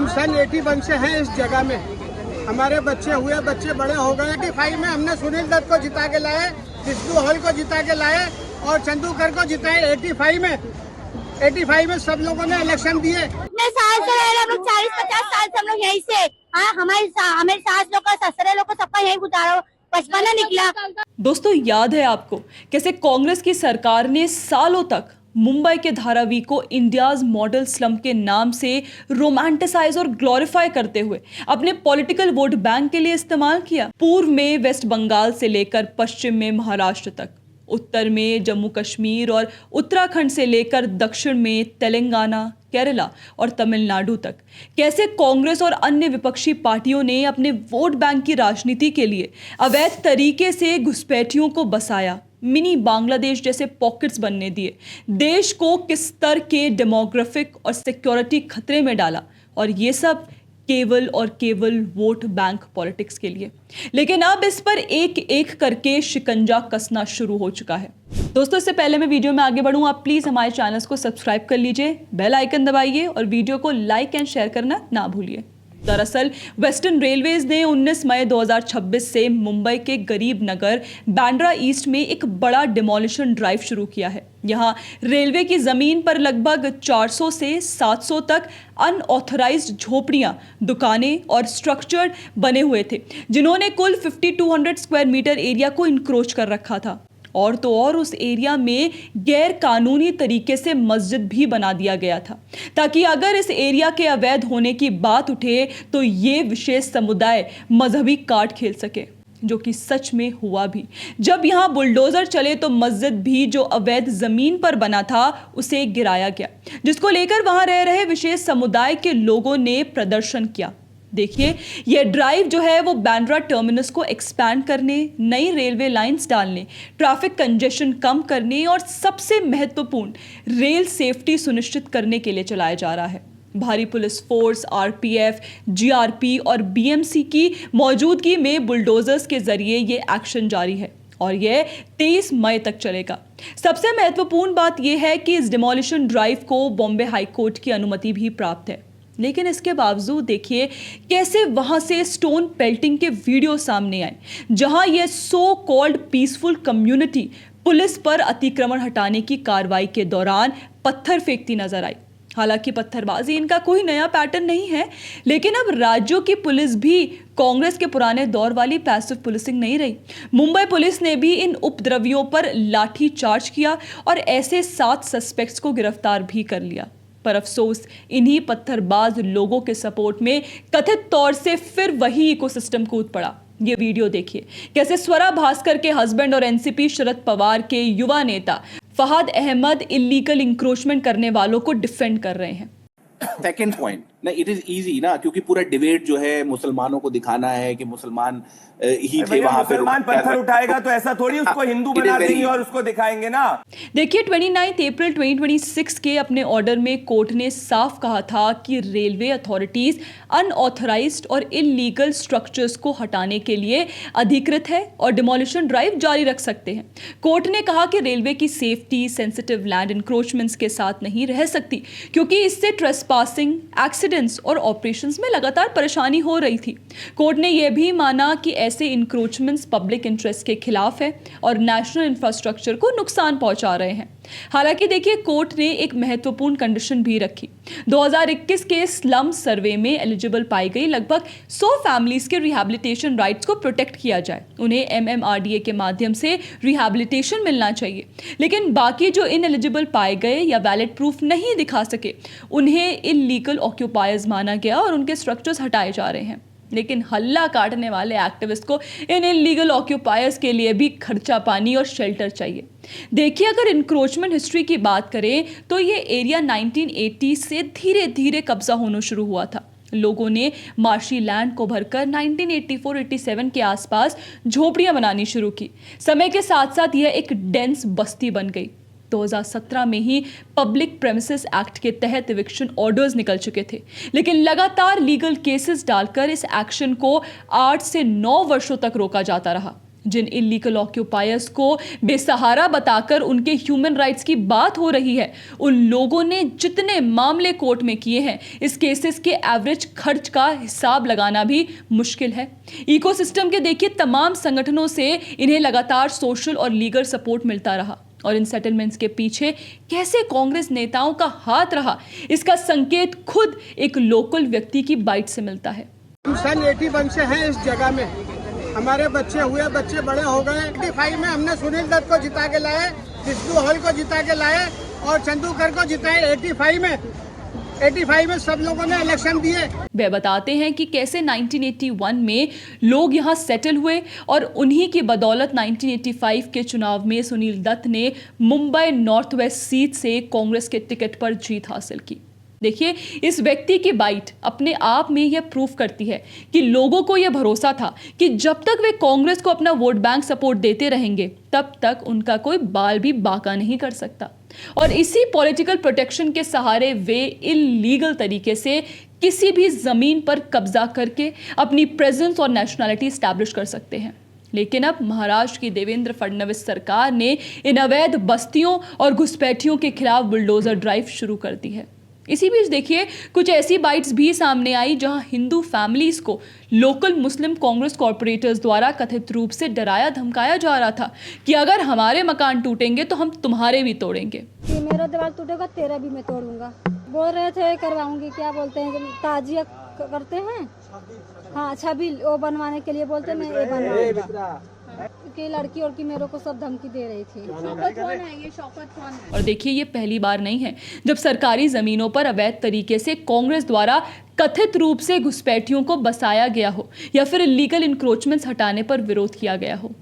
हम सन 81 से हैं इस जगह में। हमारे बच्चे हुए, बच्चे बड़े हो गए। 85 में हमने सुनील दत्त को जिता के लाए, विष्णु हॉल को जिता के लाए और चंदूकर को जिताए 85 में सब लोगों ने इलेक्शन दिए। इतने साल से रह रहे हम लोग, 40-50 साल से हम लोग यहीं से। हाँ, हमारे सास लोग का, ससुरे लोग को सबका यही गुजारा, बचपना निकला। दोस्तों, याद है आपको कैसे कांग्रेस की सरकार ने सालों तक मुंबई के धारावी को इंडियाज मॉडल स्लम के नाम से रोमांटिसाइज और ग्लोरीफाई करते हुए अपने पॉलिटिकल वोट बैंक के लिए इस्तेमाल किया। पूर्व में वेस्ट बंगाल से लेकर पश्चिम में महाराष्ट्र तक, उत्तर में जम्मू कश्मीर और उत्तराखंड से लेकर दक्षिण में तेलंगाना, केरला और तमिलनाडु तक, कैसे कांग्रेस और अन्य विपक्षी पार्टियों ने अपने वोट बैंक की राजनीति के लिए अवैध तरीके से घुसपैठियों को बसाया, मिनी बांग्लादेश जैसे पॉकेट्स बनने दिए, देश को किस स्तर के डेमोग्राफिक और सिक्योरिटी खतरे में डाला, और ये सब केवल और केवल वोट बैंक पॉलिटिक्स के लिए। लेकिन अब इस पर एक एक करके शिकंजा कसना शुरू हो चुका है। दोस्तों, इससे पहले मैं वीडियो में आगे बढ़ूं, आप प्लीज हमारे चैनल को सब्सक्राइब कर लीजिए, बेल आइकन दबाइए और वीडियो को लाइक एंड शेयर करना ना भूलिए। दरअसल वेस्टर्न रेलवेज ने 19 मई 2026 से मुंबई के गरीब नगर बांद्रा ईस्ट में एक बड़ा डिमोलिशन ड्राइव शुरू किया है। यहाँ रेलवे की जमीन पर लगभग 400 से 700 तक अनऑथराइज्ड झोपड़ियां, दुकानें और स्ट्रक्चर बने हुए थे, जिन्होंने कुल 5200 स्क्वायर मीटर एरिया को इंक्रोच कर रखा था। और तो और उस एरिया में गैर कानूनी तरीके से मस्जिद भी बना दिया गया था, ताकि अगर इस एरिया के अवैध होने की बात उठे तो ये विशेष समुदाय मजहबी कार्ड खेल सके, जो कि सच में हुआ भी। जब यहाँ बुलडोजर चले तो मस्जिद भी जो अवैध जमीन पर बना था उसे गिराया गया, जिसको लेकर वहां रह रहे विशेष समुदाय के लोगों ने प्रदर्शन किया। देखिए, ये ड्राइव जो है वो बांद्रा टर्मिनस को एक्सपैंड करने, नई रेलवे लाइंस डालने, ट्रैफिक कंजेशन कम करने और सबसे महत्वपूर्ण रेल सेफ्टी सुनिश्चित करने के लिए चलाया जा रहा है। भारी पुलिस फोर्स, आरपीएफ, जीआरपी और बीएमसी की मौजूदगी में बुलडोजर्स के जरिए ये एक्शन जारी है और यह 23 मई तक चलेगा। सबसे महत्वपूर्ण बात यह है कि इस डिमोलिशन ड्राइव को बॉम्बे हाई कोर्ट की अनुमति भी प्राप्त है। लेकिन इसके बावजूद देखिए कैसे वहां से स्टोन पेल्टिंग के वीडियो सामने आए, जहां यह so called peaceful community police पर अतिक्रमण हटाने की कार्रवाई के दौरान पत्थर फेंकती नजर आई। हालांकि पत्थरबाजी इनका कोई नया पैटर्न नहीं है, लेकिन अब राज्यों की पुलिस भी कांग्रेस के पुराने दौर वाली पैसिव पुलिसिंग नहीं रही। मुंबई पुलिस ने भी इन उपद्रवियों पर लाठी चार्ज किया और ऐसे 7 सस्पेक्ट्स को गिरफ्तार भी कर लिया। पर अफसोस, इन्हीं पत्थरबाज लोगों के सपोर्ट में कथित तौर से फिर वही इकोसिस्टम कूद पड़ा। ये वीडियो देखिए कैसे स्वरा भास्कर के हस्बैंड और एनसीपी शरद पवार के युवा नेता फहद अहमद इलीगल इंक्रोचमेंट करने वालों को डिफेंड कर रहे हैं। सेकेंड पॉइंट ना, इट इज इजी ना, क्योंकि पूरा डिबेट जो है मुसलमानों को दिखाना है कि मुसलमान ही थे वहां पे। मुसलमान पत्थर उठाएगा तो ऐसा थोड़ी उसको हिंदू बना देंगे और उसको दिखाएंगे ना। देखिए, 29 अप्रैल 2026 के अपने ऑर्डर में कोर्ट ने साफ कहा था कि रेलवे अथॉरिटीज अनऑथराइज्ड और इलीगल स्ट्रक्चर्स को हटाने के लिए अधिकृत है और डिमोलिशन ड्राइव जारी रख सकते हैं। कोर्ट ने कहा कि रेलवे की सेफ्टी सेंसिटिव लैंड इंक्रोचमेंट्स के साथ नहीं रह सकती, क्योंकि इससे ट्रेसपासिंग, एक्सीडेंट्स और ऑपरेशंस में लगातार परेशानी हो रही थी। कोर्ट ने यह भी माना कि ऐसे इंक्रोचमेंट्स पब्लिक इंटरेस्ट के खिलाफ है और नेशनल इंफ्रास्ट्रक्चर को नुकसान पहुंचा रहे हैं। हालांकि देखिए, कोर्ट ने एक महत्वपूर्ण कंडीशन भी रखी। 2021 के स्लम सर्वे में एलिजिबल पाई गई लगभग 100 फैमिलीज के रिहैबिलिटेशन राइट्स को प्रोटेक्ट किया जाए। उन्हें एमएमआरडीए के माध्यम से रिहैबिलिटेशन मिलना चाहिए। लेकिन बाकी जो इनएलिजिबल पाए गए या वैलिड प्रूफ नहीं दिखा सके, उन्हें इल्लीगल ऑक्यूपायर्स माना गया और उनके स्ट्रक्चर्स हटाए जा रहे हैं। लेकिन हल्ला काटने वाले एक्टिविस्ट को इन इलीगल ऑक्यूपायर्स के लिए भी खर्चा पानी और शेल्टर चाहिए। देखिए, अगर इंक्रोचमेंट हिस्ट्री की बात करें तो ये एरिया 1980 से धीरे धीरे कब्जा होना शुरू हुआ था। लोगों ने मार्शी लैंड को भरकर 1984-87 के आसपास झोपड़ियां बनानी शुरू की। समय के साथ साथ यह एक डेंस बस्ती बन गई। 2017 में ही पब्लिक प्रेमिसेस एक्ट के तहत इविक्शन ऑर्डर्स निकल चुके थे, लेकिन लगातार लीगल केसेस डालकर इस एक्शन को 8 से 9 वर्षों तक रोका जाता रहा। जिन इलीगल ऑक्यूपायर्स को बेसहारा बताकर उनके ह्यूमन राइट्स की बात हो रही है, उन लोगों ने जितने मामले कोर्ट में किए हैं, इस केसेस के एवरेज खर्च का हिसाब लगाना भी मुश्किल है। इकोसिस्टम के देखिए तमाम संगठनों से इन्हें लगातार सोशल और लीगल सपोर्ट मिलता रहा और इन सेटलमेंट्स के पीछे कैसे कांग्रेस नेताओं का हाथ रहा, इसका संकेत खुद एक लोकल व्यक्ति की बाइट से मिलता है। हम सन 81 से हैं इस जगह में, हमारे बच्चे हुए, बच्चे बड़े हो गए। 85 में हमने सुनील दत्त को जिता के लाए, जिष्णु हॉल को जिता के लाए और चंदूकर को जिताए 85 में सब लोगों ने इलेक्शन दिए। वे बताते हैं कि कैसे 1981 में लोग यहाँ सेटल हुए और उन्हीं की बदौलत 1985 के चुनाव में सुनील दत्त ने मुंबई नॉर्थ वेस्ट सीट से कांग्रेस के टिकट पर जीत हासिल की। देखिए, इस व्यक्ति की बाइट अपने आप में यह प्रूफ करती है कि लोगों को यह भरोसा था कि जब तक वे कांग्रेस को अपना वोट बैंक सपोर्ट देते रहेंगे तब तक उनका कोई बाल भी बांका नहीं कर सकता। और इसी पॉलिटिकल प्रोटेक्शन के सहारे वे इल्लीगल तरीके से किसी भी जमीन पर कब्जा करके अपनी प्रेजेंस और नेशनैलिटी स्टैब्लिश कर सकते हैं। लेकिन अब महाराष्ट्र की देवेंद्र फडणवीस सरकार ने इन अवैध बस्तियों और घुसपैठियों के खिलाफ बुलडोजर ड्राइव शुरू कर दी है। इसी बीच देखिए, कुछ ऐसी बाइट्स भी सामने आई जहां हिंदू फैमिलीज को लोकल मुस्लिम कांग्रेस कॉर्पोरेटर्स द्वारा कथित रूप से डराया धमकाया जा रहा था कि अगर हमारे मकान टूटेंगे तो हम तुम्हारे भी तोड़ेंगे। कि मेरा दीवार टूटेगा तेरा भी मैं तोड़ूंगा। बोल रहे थे करवाऊंगी, क्या बोलते हैं, ताजिया करते हैं, हाँ छवि वो बनवाने के लिए बोलते मैं ये बनवाऊंगा कि लड़की और की मेरे को सब धमकी दे रही थी। शौकत कौन है ये? शौकत कौन है? और देखिए, ये पहली बार नहीं है जब सरकारी जमीनों पर अवैध तरीके से कांग्रेस द्वारा कथित रूप से घुसपैठियों को बसाया गया हो या फिर इलीगल इंक्रोचमेंट्स हटाने पर विरोध किया गया हो,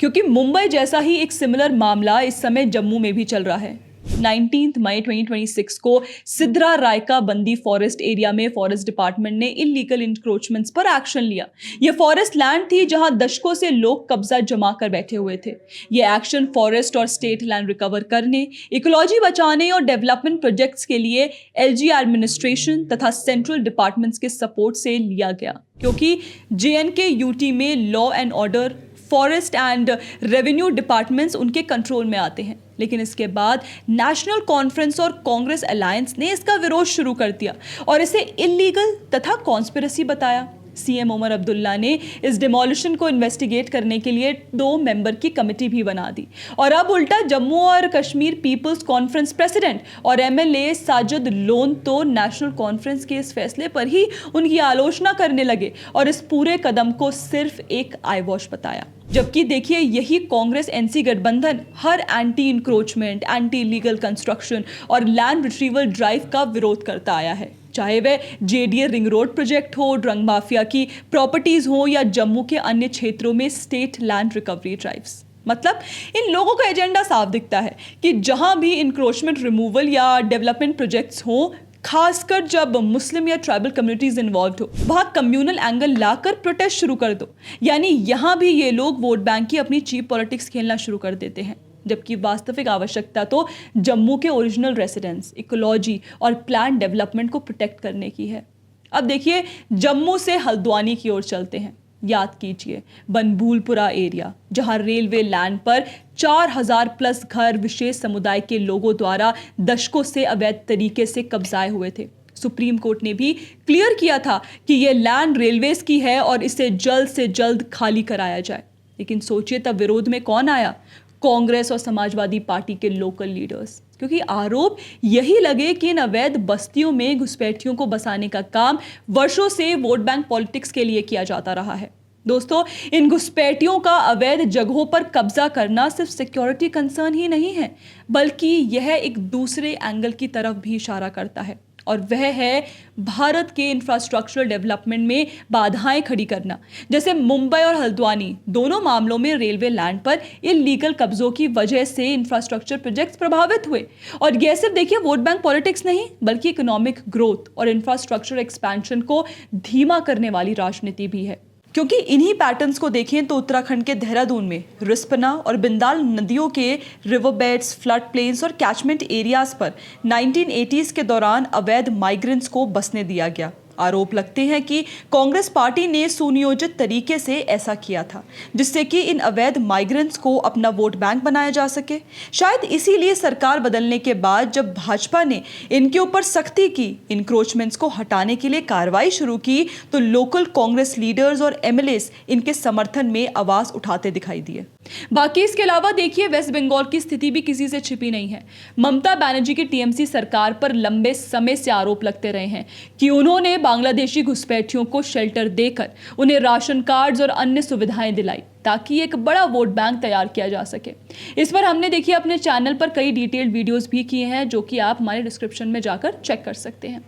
क्योंकि मुंबई जैसा ही एक सिमिलर मामला इस समय जम्मू में भी चल रहा है। 19 मई 2026 को सिद्रा रायका बंदी फॉरेस्ट एरिया में फॉरेस्ट डिपार्टमेंट ने इलीगल इंक्रोचमेंट्स पर एक्शन लिया। यह फॉरेस्ट लैंड थी जहां दशकों से लोग कब्जा जमा कर बैठे हुए थे। यह एक्शन फॉरेस्ट और स्टेट लैंड रिकवर करने, इकोलॉजी बचाने और डेवलपमेंट प्रोजेक्ट्स के लिए एलजी एडमिनिस्ट्रेशन तथा सेंट्रल डिपार्टमेंट्स के सपोर्ट से लिया गया, क्योंकि JNK यूटी में law and order, forest and revenue departments उनके कंट्रोल में आते हैं। लेकिन इसके बाद नेशनल कॉन्फ्रेंस और कांग्रेस अलायंस ने इसका विरोध शुरू कर दिया और इसे इलीगल तथा कॉन्स्पिरेसी बताया। सीएम उमर अब्दुल्ला ने इस डिमोलिशन को इन्वेस्टिगेट करने के लिए 2 मेंबर की कमेटी भी बना दी और अब उल्टा जम्मू और कश्मीर पीपल्स कॉन्फ्रेंस प्रेसिडेंट और MLA साजिद लोन तो नेशनल कॉन्फ्रेंस के इस फैसले पर ही उनकी आलोचना करने लगे और इस पूरे कदम को सिर्फ एक आई वॉश बताया। जबकि देखिए, यही कांग्रेस NC गठबंधन हर anti encroachment, anti legal construction और लैंड रिट्रीवल ड्राइव का विरोध करता आया है, चाहे वह JDA रिंग रोड प्रोजेक्ट हो, ड्रग माफिया की प्रॉपर्टीज हो या जम्मू के अन्य क्षेत्रों में स्टेट लैंड रिकवरी ड्राइव्स। मतलब इन लोगों का एजेंडा साफ दिखता है कि जहां भी इंक्रोचमेंट रिमूवल या डेवलपमेंट प्रोजेक्ट्स हो, खासकर जब मुस्लिम या ट्राइबल कम्युनिटीज इन्वॉल्व हो, वहां कम्युनल एंगल लाकर प्रोटेस्ट शुरू कर दो। यानी यहां भी ये लोग वोट बैंक की अपनी चीप पॉलिटिक्स खेलना शुरू कर देते हैं, जबकि वास्तविक आवश्यकता तो जम्मू के ओरिजिनल रेसिडेंट्स, इकोलॉजी और प्लान डेवलपमेंट को प्रोटेक्ट करने की है। अब देखिए, जम्मू से हल्द्वानी की ओर चलते हैं। याद कीजिए बनभूलपुरा एरिया, जहां रेलवे लैंड पर 4000 प्लस घर विशेष समुदाय के लोगों द्वारा दशकों से अवैध तरीके से कब्जाए हुए थे। सुप्रीम कोर्ट ने भी क्लियर किया था कि यह लैंड रेलवेज की है और इसे जल्द से जल्द खाली कराया जाए। लेकिन सोचिए, तब विरोध में कौन आया? कांग्रेस और समाजवादी पार्टी के लोकल लीडर्स, क्योंकि आरोप यही लगे कि इन अवैध बस्तियों में घुसपैठियों को बसाने का काम वर्षों से वोट बैंक पॉलिटिक्स के लिए किया जाता रहा है। दोस्तों, इन घुसपैठियों का अवैध जगहों पर कब्जा करना सिर्फ सिक्योरिटी कंसर्न ही नहीं है, बल्कि यह एक दूसरे एंगल की तरफ भी इशारा करता है, और वह है भारत के इंफ्रास्ट्रक्चरल डेवलपमेंट में बाधाएं खड़ी करना। जैसे मुंबई और हल्द्वानी दोनों मामलों में रेलवे लैंड पर इल्लीगल कब्जों की वजह से इंफ्रास्ट्रक्चर प्रोजेक्ट्स प्रभावित हुए। और यह सिर्फ देखिए वोट बैंक पॉलिटिक्स नहीं, बल्कि इकोनॉमिक ग्रोथ और इंफ्रास्ट्रक्चर एक्सपेंशन को धीमा करने वाली राजनीति भी है। क्योंकि इन्हीं पैटर्न्स को देखें तो उत्तराखंड के देहरादून में रिस्पना और बिंदाल नदियों के रिवरबेड्स, फ्लड प्लेन्स और कैचमेंट एरियाज पर 1980s के दौरान अवैध माइग्रेंट्स को बसने दिया गया आरोप लगते हैं कि कांग्रेस पार्टी ने सुनियोजित तरीके से ऐसा किया था जिससे कि इन अवैध माइग्रेंट्स को अपना वोट बैंक बनाया जा सके। शायद इसीलिए सरकार बदलने के बाद जब भाजपा ने इनके ऊपर सख्ती की, इंक्रोचमेंट्स को हटाने के लिए कार्रवाई शुरू की, तो लोकल कांग्रेस लीडर्स और एमएलएस इनके समर्थन में आवाज उठाते दिखाई दिए। बाकी इसके अलावा देखिए, वेस्ट बंगाल की स्थिति भी किसी से छिपी नहीं है। ममता बनर्जी की टीएमसी सरकार पर लंबे समय से आरोप लगते रहे हैं कि उन्होंने बांग्लादेशी घुसपैठियों को शेल्टर देकर उन्हें राशन कार्ड्स और अन्य सुविधाएं दिलाई ताकि एक बड़ा वोट बैंक तैयार किया जा सके। इस पर हमने देखिए अपने चैनल पर कई डिटेल्ड वीडियोस भी किए हैं जो कि आप हमारे डिस्क्रिप्शन में जाकर चेक कर सकते हैं।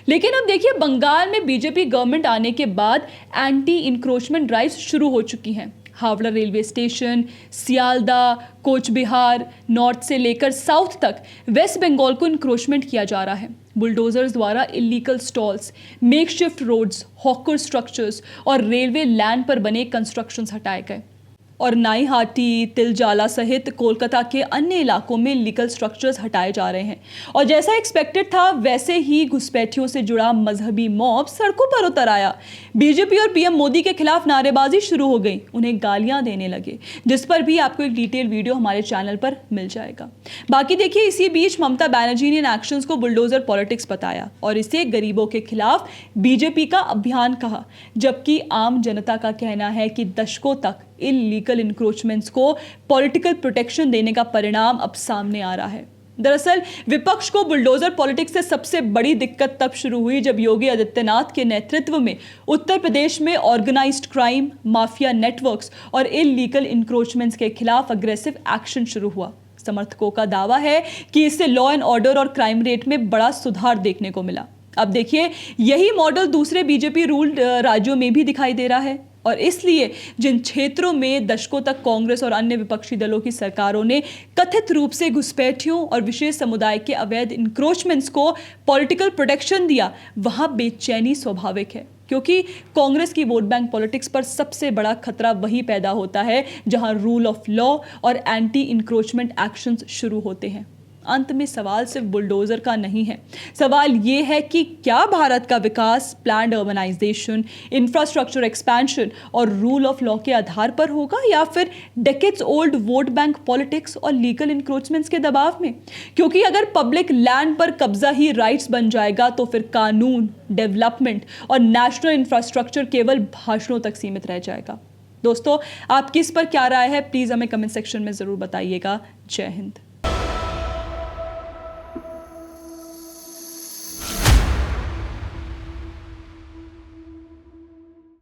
लेकिन अब देखिए, बंगाल में बीजेपी गवर्नमेंट आने के बाद एंटी इंक्रोचमेंट ड्राइव्स शुरू हो चुकी हैं। Howrah railway station, Sealdah, coach Bihar, north से लेकर साउथ तक वेस्ट बंगाल को इंक्रोचमेंट किया जा रहा है। बुलडोजर्स द्वारा illegal stalls, makeshift roads, hawker structures और रेलवे लैंड पर बने कंस्ट्रक्शंस हटाए गए और नाईहाटी, तिलजाला सहित कोलकाता के अन्य इलाकों में लीगल स्ट्रक्चर्स हटाए जा रहे हैं। और जैसा एक्सपेक्टेड था वैसे ही घुसपैठियों से जुड़ा मजहबी मॉब सड़कों पर उतर आया। बीजेपी और पीएम मोदी के खिलाफ नारेबाजी शुरू हो गई, उन्हें गालियां देने लगे, जिस पर भी आपको एक डिटेल वीडियो हमारे चैनल पर मिल जाएगा। बाकी देखिए, इसी बीच ममता बनर्जी ने इन एक्शंस को बुलडोजर पॉलिटिक्स बताया और इसे गरीबों के खिलाफ बीजेपी का अभियान कहा, जबकि आम जनता का कहना है कि दशकों तक इलीगल इंक्रोचमेंट्स को पॉलिटिकल प्रोटेक्शन देने का परिणाम अब सामने आ रहा है। दरअसल विपक्ष को बुलडोजर पॉलिटिक्स से सबसे बड़ी दिक्कत तब शुरू हुई जब योगी आदित्यनाथ के नेतृत्व में उत्तर प्रदेश में ऑर्गेनाइज्ड क्राइम, माफिया नेटवर्क्स और इलीगल इंक्रोचमेंट्स के खिलाफ अग्रेसिव एक्शन शुरू हुआ। समर्थकों का दावा है कि इससे लॉ एंड ऑर्डर और क्राइम रेट में बड़ा सुधार देखने को मिला। अब देखिए, यही मॉडल दूसरे बीजेपी रूल्ड राज्यों में भी दिखाई दे रहा है और इसलिए जिन क्षेत्रों में दशकों तक कांग्रेस और अन्य विपक्षी दलों की सरकारों ने कथित रूप से घुसपैठियों और विशेष समुदाय के अवैध इंक्रोचमेंट्स को पॉलिटिकल प्रोटेक्शन दिया, वहां बेचैनी स्वाभाविक है, क्योंकि कांग्रेस की वोट बैंक पॉलिटिक्स पर सबसे बड़ा खतरा वही पैदा होता है जहां रूल ऑफ लॉ और एंटी इंक्रोचमेंट एक्शंस शुरू होते हैं। अंत में सवाल सिर्फ बुलडोजर का नहीं है, सवाल ये है कि क्या भारत का विकास प्लान्ड अर्बनाइजेशन, इंफ्रास्ट्रक्चर एक्सपेंशन और रूल ऑफ लॉ के आधार पर होगा या फिर decades old vote bank politics और लीगल इंक्रोचमेंट्स के दबाव में? क्योंकि अगर पब्लिक लैंड पर कब्जा ही राइट्स बन जाएगा तो फिर कानून, डेवलपमेंट और नेशनल इंफ्रास्ट्रक्चर केवल भाषणों तक सीमित रह जाएगा। दोस्तों, आपकी इस पर क्या राय है, प्लीज हमें कमेंट सेक्शन में जरूर बताइएगा। जय हिंद।